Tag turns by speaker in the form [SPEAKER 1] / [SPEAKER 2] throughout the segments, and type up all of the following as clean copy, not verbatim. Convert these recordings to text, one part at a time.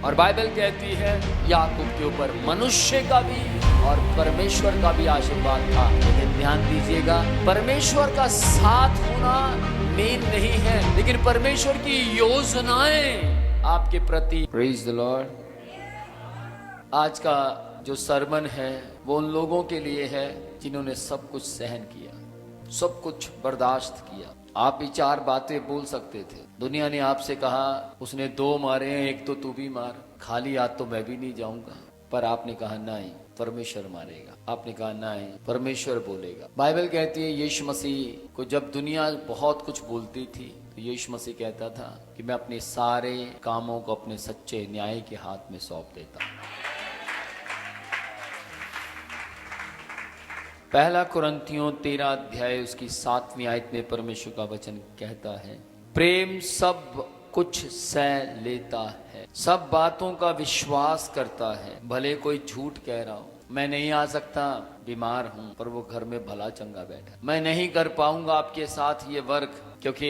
[SPEAKER 1] और बाइबल कहती है याकूब के ऊपर मनुष्य का भी और परमेश्वर का भी आशीर्वाद था। लेकिन ध्यान दीजिएगा, परमेश्वर का साथ होना मेन नहीं है, लेकिन परमेश्वर की योजनाएं आपके प्रति। Praise the Lord. आज का जो सरमन है वो उन लोगों के लिए है जिन्होंने सब कुछ सहन किया, सब कुछ बर्दाश्त किया। आप भी 4 बातें बोल सकते थे। दुनिया ने आपसे कहा उसने 2 मारे हैं, एक तो तू भी मार, खाली हाथ तो मैं भी नहीं जाऊंगा। पर आपने कहा नहीं, परमेश्वर मारेगा। आपने कहा नहीं, परमेश्वर बोलेगा। बाइबल कहती है यीशु मसीह को जब दुनिया बहुत कुछ बोलती थी तो यीशु मसीह कहता था कि मैं अपने सारे कामों को अपने सच्चे न्याय के हाथ में सौंप देता हूं। पहला कुरिन्थियों 13 अध्याय उसकी 7वीं आयत में परमेश्वर का वचन कहता है, प्रेम सब कुछ सह लेता है, सब बातों का विश्वास करता है। भले कोई झूठ कह रहा हो, मैं नहीं आ सकता, बीमार हूं, पर वो घर में भला चंगा बैठा, मैं नहीं कर पाऊंगा आपके साथ ये वर्क क्योंकि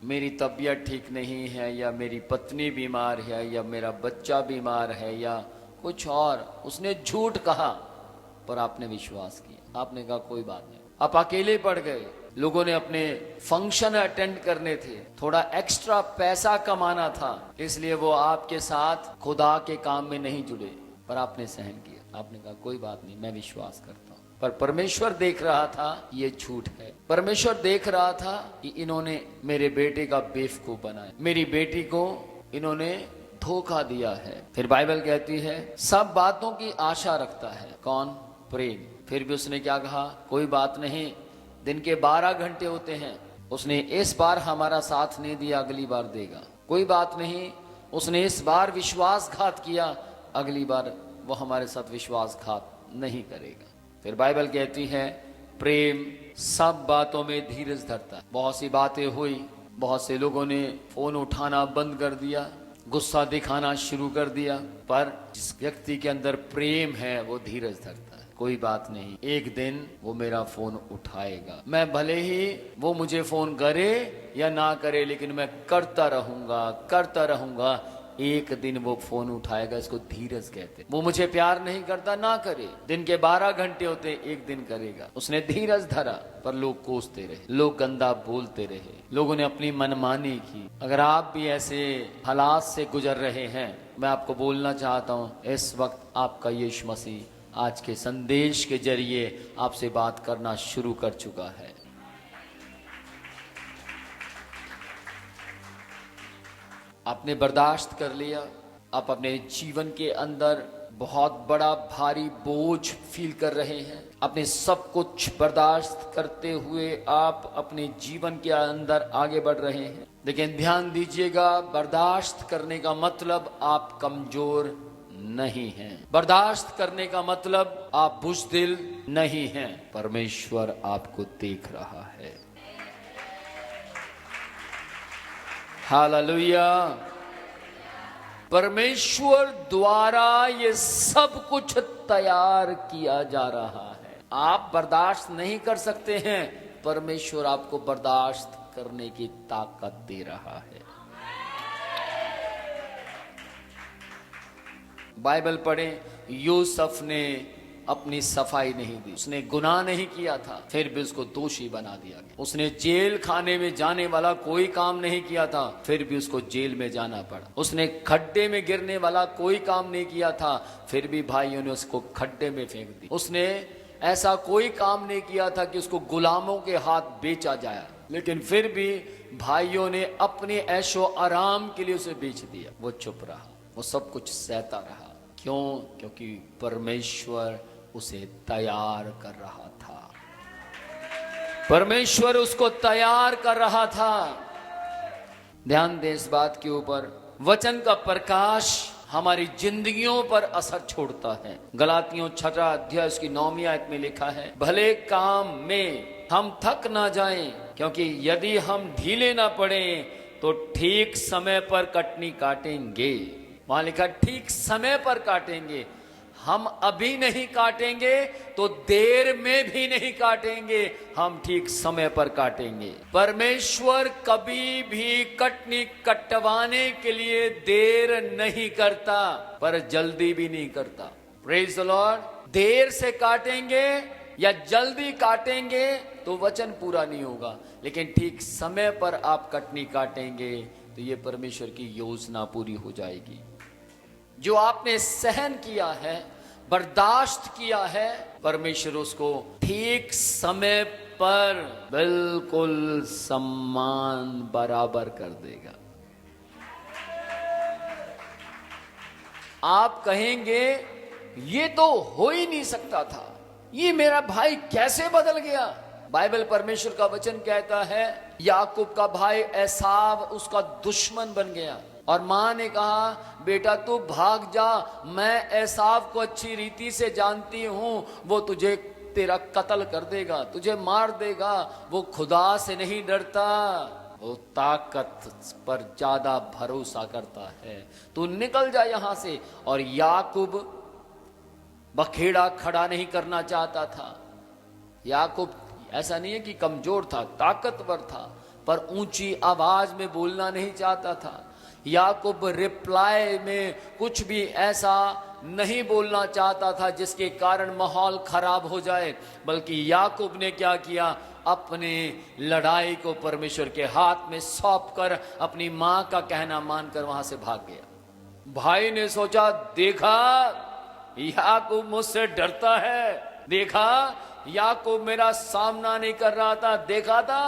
[SPEAKER 1] मेरी तबीयत ठीक नहीं है, या मेरी पत्नी बीमार है, या मेरा बच्चा बीमार है, या कुछ और। उसने झूठ कहा पर आपने विश्वास किया। आपने कहा कोई बात नहीं। आप अकेले पड़ गए, लोगों ने अपने फंक्शन अटेंड करने थे, थोड़ा एक्स्ट्रा पैसा कमाना था, इसलिए वो आपके साथ खुदा के काम में नहीं जुड़े, पर आपने सहन किया। आपने कहा कोई बात नहीं, मैं विश्वास करता हूं। पर परमेश्वर देख रहा था ये झूठ है। परमेश्वर देख रहा था कि इन्होंने मेरे बेटे का बेवकूफ बनाया, मेरी बेटी को इन्होंने धोखा दिया है। फिर बाइबल कहती है सब बातों की आशा रखता है। कौन? प्रेम। फिर भी उसने क्या कहा? कोई बात नहीं, दिन के 12 घंटे होते हैं, उसने इस बार हमारा साथ नहीं दिया, अगली बार देगा। कोई बात नहीं, उसने इस बार विश्वासघात किया, अगली बार वो हमारे साथ विश्वासघात नहीं करेगा। फिर बाइबल कहती है प्रेम सब बातों में धीरज धरता है। बहुत सी बातें हुई, बहुत से लोगों ने फोन उठाना बंद कर दिया, गुस्सा दिखाना शुरू कर दिया, पर जिस व्यक्ति के अंदर प्रेम है वो धीरज धरता है। कोई बात नहीं, एक दिन वो मेरा फोन उठाएगा, मैं भले ही वो मुझे फोन करे या ना करे, लेकिन मैं करता रहूंगा, एक दिन वो फोन उठाएगा। इसको धीरज कहते। वो मुझे प्यार नहीं करता, ना करे, दिन के 12 घंटे होते, एक दिन करेगा। उसने धीरज धरा, पर लोग कोसते रहे, लोग गंदा बोलते रहे, लोगों ने अपनी मनमानी की। अगर आप भी ऐसे हालात से गुजर रहे हैं, मैं आपको बोलना चाहता हूं, इस वक्त आपका यीशु मसीह आज के संदेश के जरिए आपसे बात करना शुरू कर चुका है। आपने बर्दाश्त कर लिया, आप अपने जीवन के अंदर बहुत बड़ा भारी बोझ फील कर रहे हैं। अपने सब कुछ बर्दाश्त करते हुए आप अपने जीवन के अंदर आगे बढ़ रहे हैं। लेकिन ध्यान दीजिएगा, बर्दाश्त करने का मतलब आप कमजोर नहीं हैं। बर्दाश्त करने का मतलब आप बुज़दिल नहीं हैं। परमेश्वर आपको देख रहा है। हालेलुया। परमेश्वर द्वारा ये सब कुछ तैयार किया जा रहा है। आप बर्दाश्त नहीं कर सकते हैं, परमेश्वर आपको बर्दाश्त करने की ताकत दे रहा है। बाइबल पढ़ें, यूसुफ ने अपनी सफाई नहीं दी, उसने गुनाह नहीं किया था, फिर भी उसको दोषी बना दिया गया। उसने जेल खाने में जाने वाला कोई काम नहीं किया था, फिर भी उसको जेल में जाना पड़ा। उसने खड्डे में गिरने वाला कोई काम नहीं किया था, फिर भी भाइयों ने उसको खड्डे में फेंक दी। उसने ऐसा कोई काम नहीं किया था कि उसको गुलामों के हाथ बेचा जाए, लेकिन फिर भी भाइयों ने अपने ऐशो आराम के लिए उसे बेच दिया। वो चुप रहा, वो सब कुछ सहता रहा। क्यों? क्योंकि परमेश्वर उसे तैयार कर रहा था। परमेश्वर उसको तैयार कर रहा था। ध्यान दें इस बात के ऊपर, वचन का प्रकाश हमारी जिंदगियों पर असर छोड़ता है। गलातियों 6 अध्याय उसकी 9वीं आयत में लिखा है, भले काम में हम थक ना जाएं, क्योंकि यदि हम ढीले ना पड़े तो ठीक समय पर कटनी काटेंगे। वहां लिखा ठीक समय पर काटेंगे। हम अभी नहीं काटेंगे तो देर में भी नहीं काटेंगे, हम ठीक समय पर काटेंगे। परमेश्वर कभी भी कटनी कटवाने के लिए देर नहीं करता, पर जल्दी भी नहीं करता। Praise the Lord. देर से काटेंगे या जल्दी काटेंगे तो वचन पूरा नहीं होगा, लेकिन ठीक समय पर आप कटनी काटेंगे तो ये परमेश्वर की योजना पूरी हो जाएगी। जो आपने सहन किया है, बर्दाश्त किया है, परमेश्वर उसको ठीक समय पर बिल्कुल सम्मान बराबर कर देगा। आप कहेंगे ये तो हो ही नहीं सकता था, ये मेरा भाई कैसे बदल गया। बाइबल परमेश्वर का वचन कहता है याकूब का भाई एसाव उसका दुश्मन बन गया, और मां ने कहा बेटा तू भाग जा, मैं एसाव को अच्छी रीति से जानती हूं, वो तुझे तेरा कत्ल कर देगा, तुझे मार देगा, वो खुदा से नहीं डरता, वो ताकत पर ज्यादा भरोसा करता है, तू निकल जा यहां से। और याकूब बखेड़ा खड़ा नहीं करना चाहता था। याकूब ऐसा नहीं है कि कमजोर था, ताकतवर था, पर ऊंची आवाज में बोलना नहीं चाहता था। याकूब रिप्लाई में कुछ भी ऐसा नहीं बोलना चाहता था जिसके कारण माहौल खराब हो जाए, बल्कि याकूब ने क्या किया, अपने लड़ाई को परमेश्वर के हाथ में सौंप कर अपनी मां का कहना मानकर वहां से भाग गया। भाई ने सोचा देखा याकूब मुझसे डरता है, देखा याकूब मेरा सामना नहीं कर रहा था, देखा था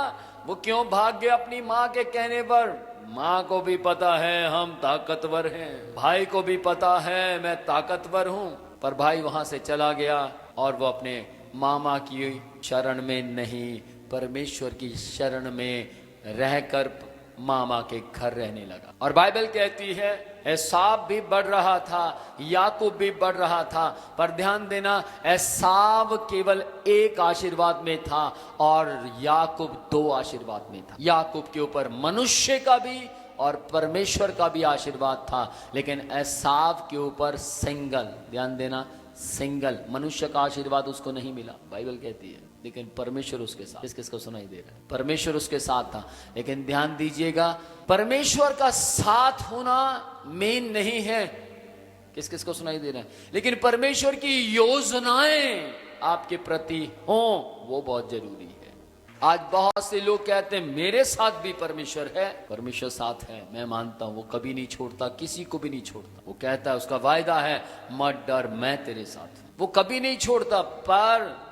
[SPEAKER 1] वो क्यों भाग गया अपनी मां के कहने पर। मां को भी पता है हम ताकतवर हैं, भाई को भी पता है मैं ताकतवर हूं, पर भाई वहां से चला गया और वो अपने मामा की शरण में नहीं, परमेश्वर की शरण में रहकर मामा के घर रहने लगा। और बाइबल कहती है एसाव भी बढ़ रहा था, याकूब भी बढ़ रहा था, पर ध्यान देना एसाव केवल एक आशीर्वाद में था और याकूब 2 आशीर्वाद में था। याकूब के ऊपर मनुष्य का भी और परमेश्वर का भी आशीर्वाद था, लेकिन एसाव के ऊपर सिंगल, ध्यान देना सिंगल, मनुष्य का आशीर्वाद उसको नहीं मिला, बाइबल कहती है, लेकिन परमेश्वर उसके साथ। किस किस को सुनाई दे रहा है? परमेश्वर उसके साथ था। लेकिन ध्यान दीजिएगा परमेश्वर का साथ होना मेन नहीं है, किस किस को सुनाई दे रहा है, लेकिन परमेश्वर की योजनाएं आपके प्रति हों वो बहुत जरूरी है। आज बहुत से लोग कहते हैं मेरे साथ भी परमेश्वर है, परमेश्वर साथ है, मैं मानता हूं वो कभी नहीं छोड़ता, किसी को भी नहीं छोड़ता। वो कहता है उसका वायदा है मत डर मैं तेरे साथ हूं, वो कभी नहीं छोड़ता। पर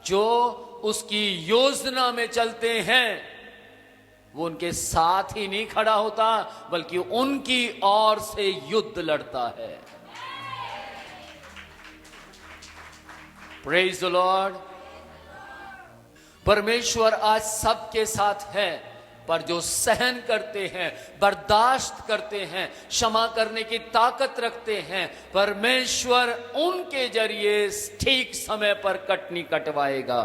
[SPEAKER 1] जो उसकी योजना में चलते हैं वो उनके साथ ही नहीं खड़ा होता, बल्कि उनकी ओर से युद्ध लड़ता है। Praise the Lord. परमेश्वर आज सबके साथ है, पर जो सहन करते हैं, बर्दाश्त करते हैं, क्षमा करने की ताकत रखते हैं, परमेश्वर उनके जरिए ठीक समय पर कटनी कटवाएगा।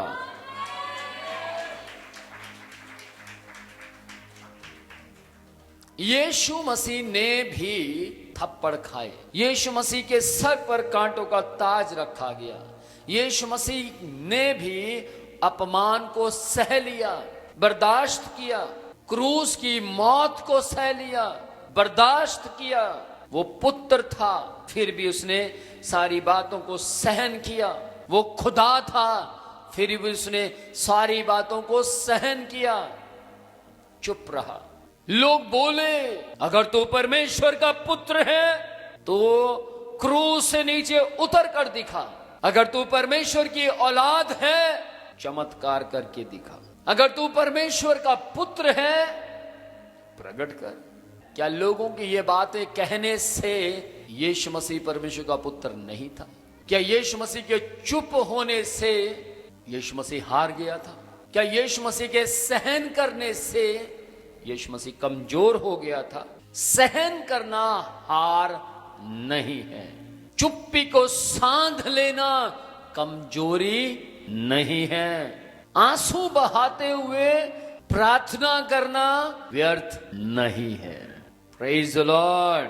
[SPEAKER 1] यीशु मसीह ने भी थप्पड़ खाए, यीशु मसीह के सर पर कांटों का ताज रखा गया, यीशु मसीह ने भी अपमान को सह लिया, बर्दाश्त किया, क्रूस की मौत को सह लिया, बर्दाश्त किया। वो पुत्र था फिर भी उसने सारी बातों को सहन किया, वो खुदा था फिर भी उसने सारी बातों को सहन किया, चुप रहा। लोग बोले अगर तू परमेश्वर का पुत्र है तो क्रूस से नीचे उतर कर दिखा, अगर तू परमेश्वर की औलाद है चमत्कार करके दिखा, अगर तू परमेश्वर का पुत्र है प्रकट कर। क्या लोगों की ये बातें कहने से यीशु मसीह परमेश्वर का पुत्र नहीं था? क्या यीशु मसीह के चुप होने से यीशु मसीह हार गया था? क्या यीशु मसीह के सहन करने से यीशु मसीह कमजोर हो गया था? सहन करना हार नहीं है, चुप्पी को सांध लेना कमजोरी नहीं है, आंसू बहाते हुए प्रार्थना करना व्यर्थ नहीं है। Praise the Lord.